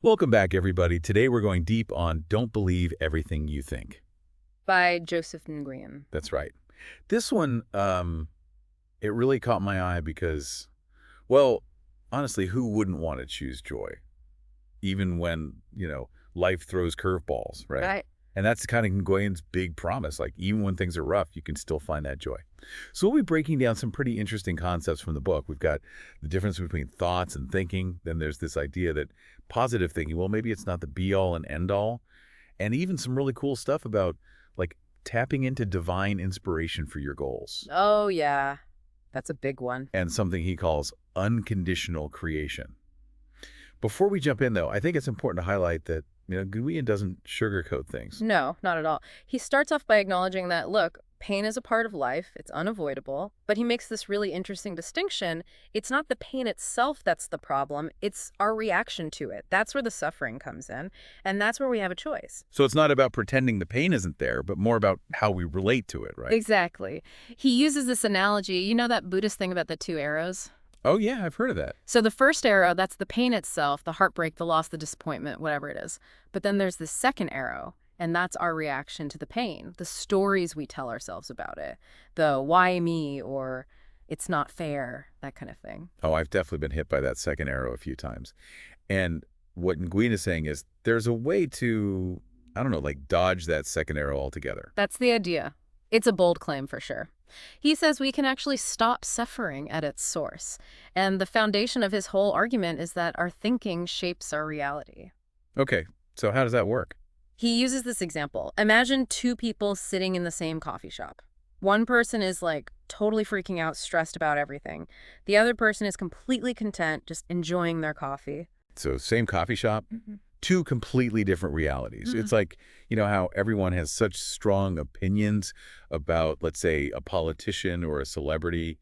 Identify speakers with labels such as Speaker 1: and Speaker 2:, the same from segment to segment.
Speaker 1: Welcome back, everybody. Today we're going deep on Don't Believe Everything You Think.
Speaker 2: By Joseph Nguyen.
Speaker 1: That's right. This one, it really caught my eye because, well, honestly, who wouldn't want to choose joy? Even when, life throws curveballs, right?
Speaker 2: Right.
Speaker 1: And that's kind of Nguyen's big promise. Like, even when things are rough, you can still find that joy. So we'll be breaking down some pretty interesting concepts from the book. We've got the difference between thoughts and thinking. Then there's this idea that positive thinking, well, maybe it's not the be-all and end-all. And even some really cool stuff about, like, tapping into divine inspiration for your goals.
Speaker 2: Oh, yeah. That's a big one.
Speaker 1: And something he calls unconditional creation. Before we jump in, though, I think it's important to highlight that, Nguyen doesn't sugarcoat things.
Speaker 2: No, not at all. He starts off by acknowledging that, look, pain is a part of life. It's unavoidable. But he makes this really interesting distinction. It's not the pain itself that's the problem. It's our reaction to it. That's where the suffering comes in. And that's where we have a choice.
Speaker 1: So it's not about pretending the pain isn't there, but more about how we relate to it, right?
Speaker 2: Exactly. He uses this analogy. You know that Buddhist thing about the two arrows?
Speaker 1: Oh, yeah, I've heard of that.
Speaker 2: So the first arrow, that's the pain itself, the heartbreak, the loss, the disappointment, whatever it is. But then there's the second arrow, and that's our reaction to the pain, the stories we tell ourselves about it, the why me or it's not fair, that kind of thing.
Speaker 1: Oh, I've definitely been hit by that second arrow a few times. And what Nguyen is saying is there's a way to, I don't know, like dodge that second arrow altogether.
Speaker 2: That's the idea. It's a bold claim for sure. He says we can actually stop suffering at its source. And the foundation of his whole argument is that our thinking shapes our reality.
Speaker 1: Okay, so how does that work?
Speaker 2: He uses this example. Imagine two people sitting in the same coffee shop. One person is like totally freaking out, stressed about everything. The other person is completely content, just enjoying their coffee.
Speaker 1: So same coffee shop, two completely different realities. It's like, how everyone has such strong opinions about, let's say, a politician or a celebrity.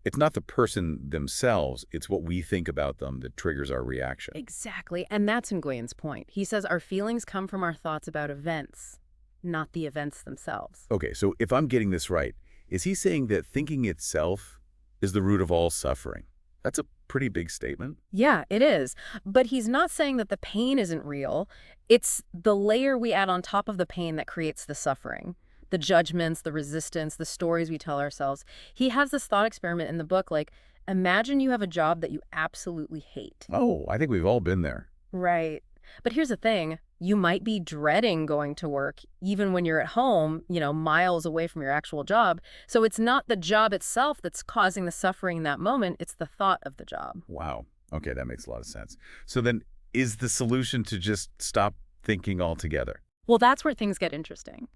Speaker 1: It's not the person themselves, it's what we think about them that triggers our reaction.
Speaker 2: Exactly. And that's Nguyen's point. He says our feelings come from our thoughts about events, not the events themselves.
Speaker 1: Okay, so if I'm getting this right, is he saying that thinking itself is the root of all suffering? That's a pretty big statement.
Speaker 2: Yeah, it is. But he's not saying that the pain isn't real. It's the layer we add on top of the pain that creates the suffering. The judgments, the resistance, the stories we tell ourselves. He has this thought experiment in the book, like, imagine you have a job that you absolutely hate.
Speaker 1: Oh, I think we've all been there.
Speaker 2: Right. But here's the thing. You might be dreading going to work even when you're at home, miles away from your actual job. So it's not the job itself that's causing the suffering in that moment. It's the thought of the job.
Speaker 1: Wow. Okay, that makes a lot of sense. So then is the solution to just stop thinking altogether?
Speaker 2: Well, that's where things get interesting.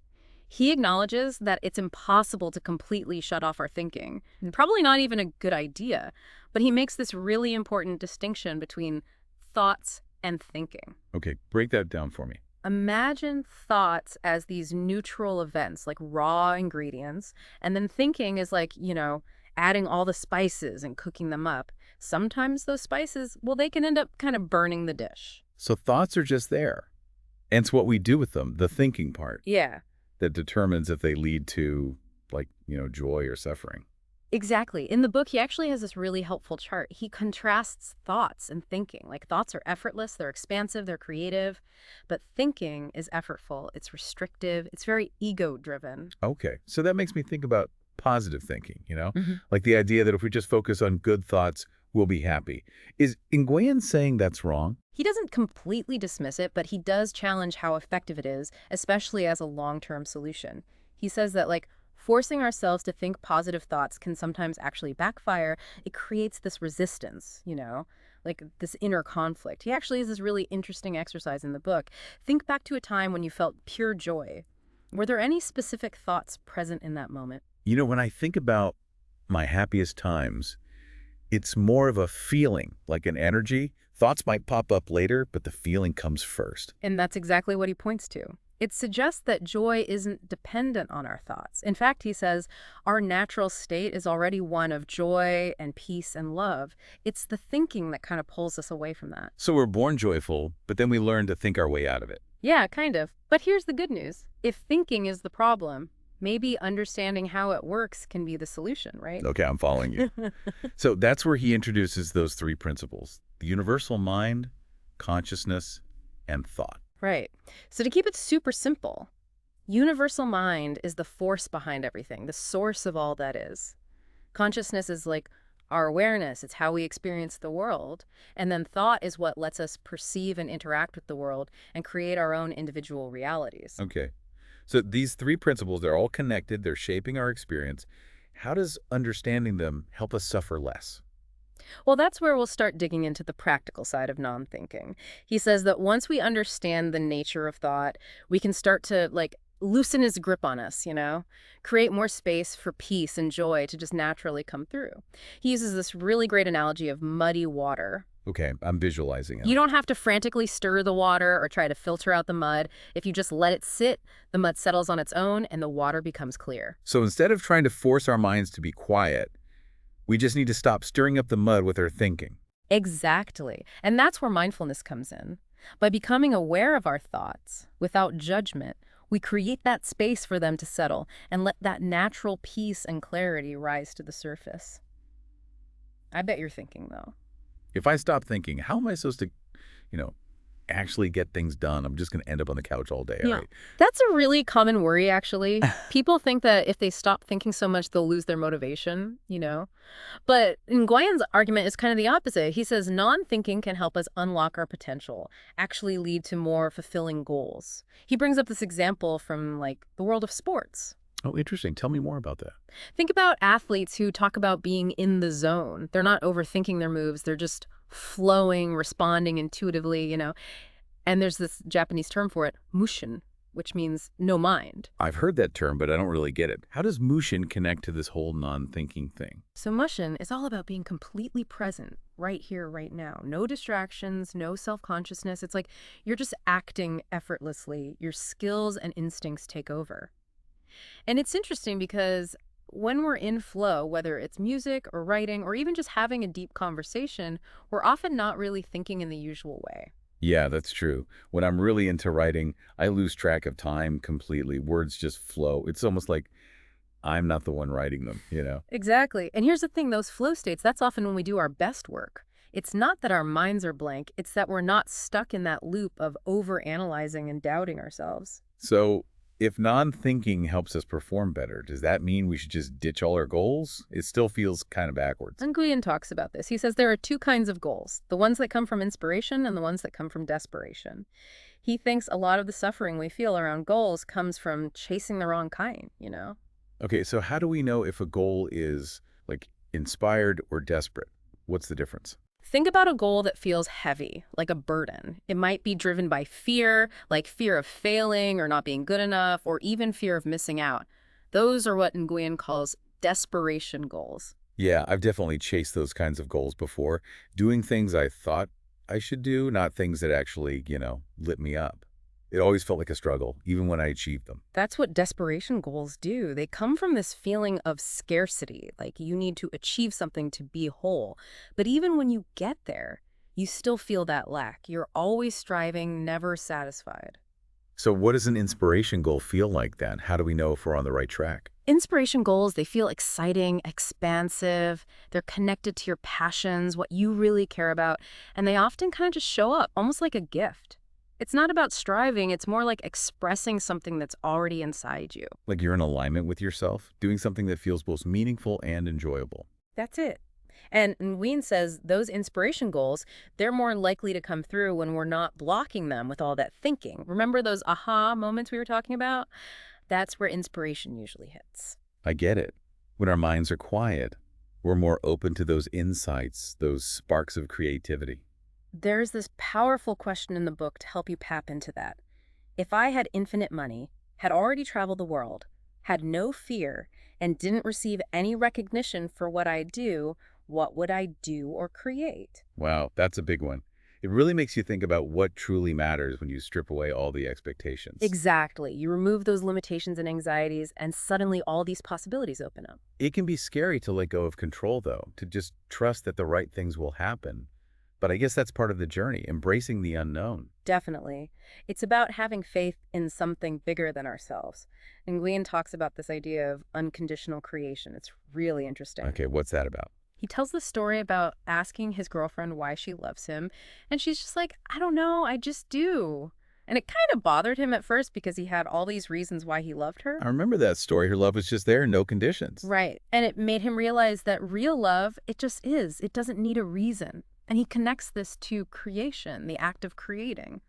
Speaker 2: He acknowledges that it's impossible to completely shut off our thinking, and probably not even a good idea. But he makes this really important distinction between thoughts and thinking.
Speaker 1: Okay, break that down for me.
Speaker 2: Imagine thoughts as these neutral events, like raw ingredients, and then thinking is like, adding all the spices and cooking them up. Sometimes those spices, well, they can end up kind of burning the dish.
Speaker 1: So thoughts are just there. And it's what we do with them, the thinking part,
Speaker 2: Yeah,
Speaker 1: that determines if they lead to, like, joy or suffering.
Speaker 2: exactly. In the book, he actually has this really helpful chart. He contrasts thoughts and thinking. Like thoughts are effortless, they're expansive, they're creative, but thinking is effortful, it's restrictive, it's very ego-driven.
Speaker 1: Okay, so that makes me think about positive thinking,
Speaker 2: Mhm.
Speaker 1: like the idea that if we just focus on good thoughts, we'll be happy. Is Nguyen saying that's wrong?
Speaker 2: He doesn't completely dismiss it, but he does challenge how effective it is, especially as a long-term solution. He says that, like, forcing ourselves to think positive thoughts can sometimes actually backfire. It creates this resistance, like this inner conflict. He actually has this really interesting exercise in the book. Think back to a time when you felt pure joy. Were there any specific thoughts present in that moment?
Speaker 1: When I think about my happiest times, it's more of a feeling, like an energy. Thoughts might pop up later, but the feeling comes first.
Speaker 2: And that's exactly what he points to. It suggests that joy isn't dependent on our thoughts. In fact, he says, our natural state is already one of joy and peace and love. It's the thinking that kind of pulls us away from that.
Speaker 1: So we're born joyful, but then we learn to think our way out of it.
Speaker 2: Yeah, kind of. But here's the good news. If thinking is the problem, maybe understanding how it works can be the solution, right?
Speaker 1: Okay, I'm following you. So that's where he introduces those three principles: the universal mind, consciousness, and thought.
Speaker 2: Right. So to keep it super simple, universal mind is the force behind everything, the source of all that is. Consciousness is like our awareness, it's how we experience the world. And then thought is what lets us perceive and interact with the world and create our own individual realities.
Speaker 1: Okay. So these three principles, they're all connected, they're shaping our experience. How does understanding them help us suffer less?
Speaker 2: Well, that's where we'll start digging into the practical side of non-thinking. He says that once we understand the nature of thought, we can start to, loosen his grip on us, create more space for peace and joy to just naturally come through. He uses this really great analogy of muddy water.
Speaker 1: Okay, I'm visualizing it.
Speaker 2: You don't have to frantically stir the water or try to filter out the mud. If you just let it sit, the mud settles on its own and the water becomes clear.
Speaker 1: So instead of trying to force our minds to be quiet, we just need to stop stirring up the mud with our thinking.
Speaker 2: Exactly. And that's where mindfulness comes in. By becoming aware of our thoughts without judgment, we create that space for them to settle and let that natural peace and clarity rise to the surface. I bet you're thinking, though.
Speaker 1: If I stop thinking, how am I supposed to, you know, actually get things done? I'm just going to end up on the couch all day,
Speaker 2: Yeah.
Speaker 1: right?
Speaker 2: That's a really common worry, actually. People think that if they stop thinking so much, they'll lose their motivation. But Nguyen's argument is kind of the opposite. He says non-thinking can help us unlock our potential, actually lead to more fulfilling goals. He brings up this example from, the world of sports.
Speaker 1: Oh, interesting. Tell me more about that.
Speaker 2: Think about athletes who talk about being in the zone. They're not overthinking their moves. They're just flowing, responding intuitively. And there's this Japanese term for it, mushin, which means no mind.
Speaker 1: I've heard that term, but I don't really get it. How does Mushin connect to this whole non-thinking thing?
Speaker 2: So mushin is all about being completely present, right here, right now. No distractions, no self-consciousness. It's like you're just acting effortlessly. Your skills and instincts take over. And it's interesting because when we're in flow, whether it's music or writing or even just having a deep conversation, we're often not really thinking in the usual way.
Speaker 1: Yeah, that's true. When I'm really into writing, I lose track of time completely. Words just flow. It's almost like I'm not the one writing them?
Speaker 2: Exactly. And here's the thing, those flow states, that's often when we do our best work. It's not that our minds are blank, it's that we're not stuck in that loop of over-analyzing and doubting ourselves.
Speaker 1: So if non-thinking helps us perform better, does that mean we should just ditch all our goals? It still feels kind of backwards.
Speaker 2: Nguyen talks about this. He says there are two kinds of goals, the ones that come from inspiration and the ones that come from desperation. He thinks a lot of the suffering we feel around goals comes from chasing the wrong kind.
Speaker 1: Okay, so how do we know if a goal is like inspired or desperate? What's the difference?
Speaker 2: Think about a goal that feels heavy, like a burden. It might be driven by fear, like fear of failing or not being good enough, or even fear of missing out. Those are what Nguyen calls desperation goals.
Speaker 1: Yeah, I've definitely chased those kinds of goals before, doing things I thought I should do, not things that actually lit me up. It always felt like a struggle, even when I achieved them.
Speaker 2: That's what desperation goals do. They come from this feeling of scarcity, like you need to achieve something to be whole. But even when you get there, you still feel that lack. You're always striving, never satisfied.
Speaker 1: So what does an inspiration goal feel like then? How do we know if we're on the right track?
Speaker 2: Inspiration goals, they feel exciting, expansive. They're connected to your passions, what you really care about, and they often kind of just show up, almost like a gift. It's not about striving, it's more like expressing something that's already inside you.
Speaker 1: Like you're in alignment with yourself, doing something that feels both meaningful and enjoyable.
Speaker 2: That's it. And Nguyen says those inspiration goals, they're more likely to come through when we're not blocking them with all that thinking. Remember those aha moments we were talking about? That's where inspiration usually hits.
Speaker 1: I get it. When our minds are quiet, we're more open to those insights, those sparks of creativity.
Speaker 2: There's this powerful question in the book to help you tap into that. If I had infinite money, had already traveled the world, had no fear, and didn't receive any recognition for what I do, what would I do or create?
Speaker 1: Wow, that's a big one. It really makes you think about what truly matters when you strip away all the expectations.
Speaker 2: Exactly. You remove those limitations and anxieties, and suddenly all these possibilities open up.
Speaker 1: It can be scary to let go of control, though, to just trust that the right things will happen. But I guess that's part of the journey, embracing the unknown.
Speaker 2: Definitely. It's about having faith in something bigger than ourselves. And Nguyen talks about this idea of unconditional creation. It's really interesting.
Speaker 1: Okay, what's that about?
Speaker 2: He tells the story about asking his girlfriend why she loves him, and she's just like, I don't know, I just do. And it kind of bothered him at first because he had all these reasons why he loved her.
Speaker 1: I remember that story. Her love was just there, no conditions.
Speaker 2: Right. And it made him realize that real love, it just is. It doesn't need a reason. And he connects this to creation, the act of creating.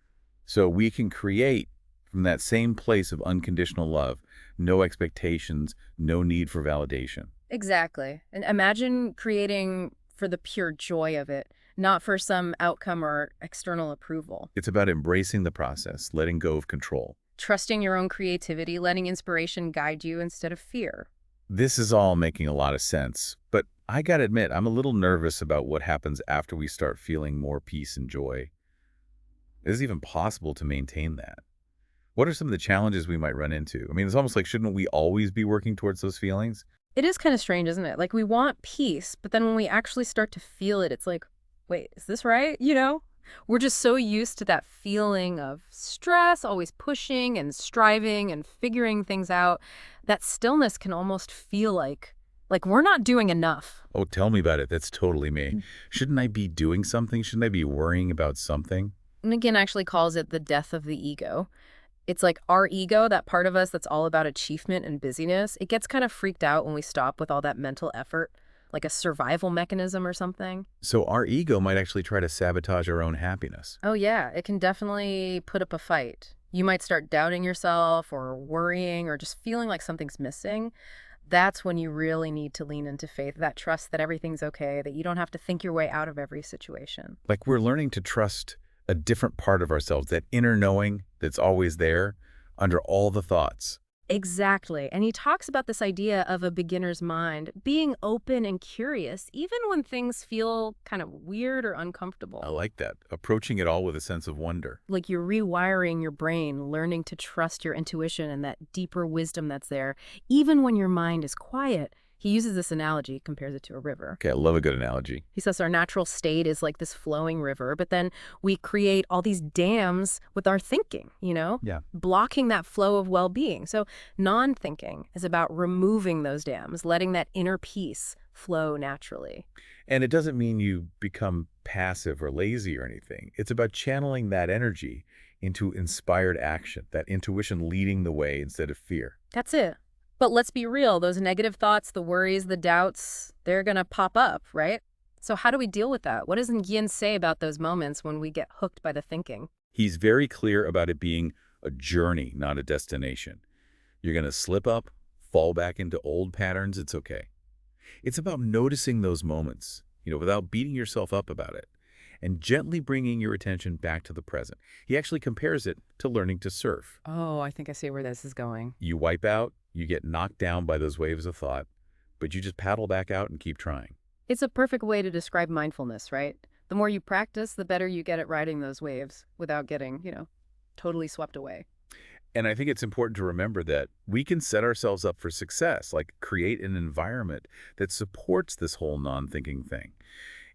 Speaker 1: So we can create from that same place of unconditional love, no expectations, no need for validation.
Speaker 2: Exactly. And imagine creating for the pure joy of it, not for some outcome or external approval.
Speaker 1: It's about embracing the process, letting go of control.
Speaker 2: Trusting your own creativity, letting inspiration guide you instead of fear.
Speaker 1: This is all making a lot of sense, but I gotta admit, I'm a little nervous about what happens after we start feeling more peace and joy. Is it even possible to maintain that? What are some of the challenges we might run into? I mean, it's almost like, shouldn't we always be working towards those feelings?
Speaker 2: It is kind of strange, isn't it? Like we want peace, but then when we actually start to feel it, it's like, wait, is this right? We're just so used to that feeling of stress, always pushing and striving and figuring things out. That stillness can almost feel like we're not doing enough.
Speaker 1: Oh, tell me about it. That's totally me. Shouldn't I be doing something? Shouldn't I be worrying about something?
Speaker 2: Nguyen actually calls it the death of the ego. It's like our ego, that part of us that's all about achievement and busyness, it gets kind of freaked out when we stop with all that mental effort, like a survival mechanism or something.
Speaker 1: So our ego might actually try to sabotage our own happiness.
Speaker 2: Oh, yeah, it can definitely put up a fight. You might start doubting yourself or worrying or just feeling like something's missing. That's when you really need to lean into faith, that trust that everything's okay, that you don't have to think your way out of every situation.
Speaker 1: Like we're learning to trust a different part of ourselves, that inner knowing that's always there under all the thoughts.
Speaker 2: Exactly. And he talks about this idea of a beginner's mind, being open and curious, even when things feel kind of weird or uncomfortable.
Speaker 1: I like that. Approaching it all with a sense of wonder.
Speaker 2: Like you're rewiring your brain, learning to trust your intuition and that deeper wisdom that's there, even when your mind is quiet. He uses this analogy, compares it to a river.
Speaker 1: Okay, I love a good analogy.
Speaker 2: He says our natural state is like this flowing river, but then we create all these dams with our thinking,
Speaker 1: Yeah.
Speaker 2: blocking that flow of well-being. So non-thinking is about removing those dams, letting that inner peace flow naturally.
Speaker 1: And it doesn't mean you become passive or lazy or anything. It's about channeling that energy into inspired action, that intuition leading the way instead of fear.
Speaker 2: That's it. But let's be real, those negative thoughts, the worries, the doubts, they're going to pop up, right? So how do we deal with that? What does Nguyen say about those moments when we get hooked by the thinking?
Speaker 1: He's very clear about it being a journey, not a destination. You're going to slip up, fall back into old patterns, it's okay. It's about noticing those moments, without beating yourself up about it, and gently bringing your attention back to the present. He actually compares it to learning to surf.
Speaker 2: Oh, I think I see where this is going.
Speaker 1: You wipe out, you get knocked down by those waves of thought, but you just paddle back out and keep trying.
Speaker 2: It's a perfect way to describe mindfulness, right? The more you practice, the better you get at riding those waves without getting, totally swept away.
Speaker 1: And I think it's important to remember that we can set ourselves up for success, like create an environment that supports this whole non-thinking thing.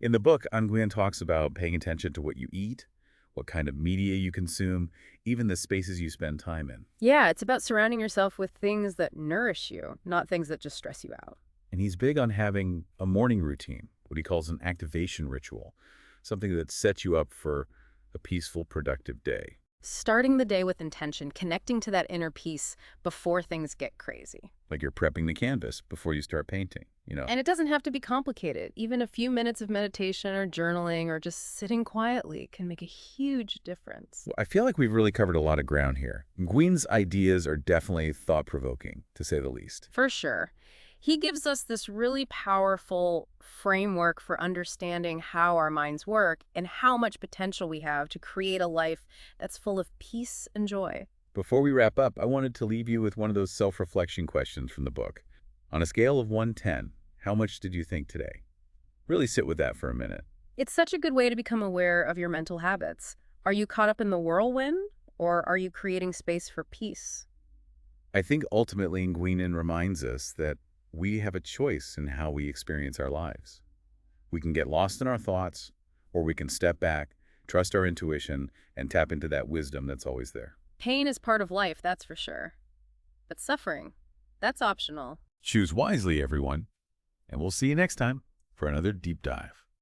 Speaker 1: In the book, Nguyen talks about paying attention to what you eat, what kind of media you consume, even the spaces you spend time in.
Speaker 2: Yeah, it's about surrounding yourself with things that nourish you, not things that just stress you out.
Speaker 1: And he's big on having a morning routine, what he calls an activation ritual, something that sets you up for a peaceful, productive day.
Speaker 2: Starting the day with intention, connecting to that inner peace before things get crazy.
Speaker 1: Like you're prepping the canvas before you start painting.
Speaker 2: And it doesn't have to be complicated. Even a few minutes of meditation or journaling or just sitting quietly can make a huge difference.
Speaker 1: Well, I feel like we've really covered a lot of ground here. Nguyen's ideas are definitely thought-provoking, to say the least.
Speaker 2: For sure. He gives us this really powerful framework for understanding how our minds work and how much potential we have to create a life that's full of peace and joy.
Speaker 1: Before we wrap up, I wanted to leave you with one of those self-reflection questions from the book. On a scale of 1 to 10, how much did you think today? Really sit with that for a minute.
Speaker 2: It's such a good way to become aware of your mental habits. Are you caught up in the whirlwind, or are you creating space for peace?
Speaker 1: I think ultimately Nguyen reminds us that we have a choice in how we experience our lives. We can get lost in our thoughts, or we can step back, trust our intuition, and tap into that wisdom that's always there.
Speaker 2: Pain is part of life, that's for sure. But suffering, that's optional.
Speaker 1: Choose wisely, everyone. And we'll see you next time for for another deep dive.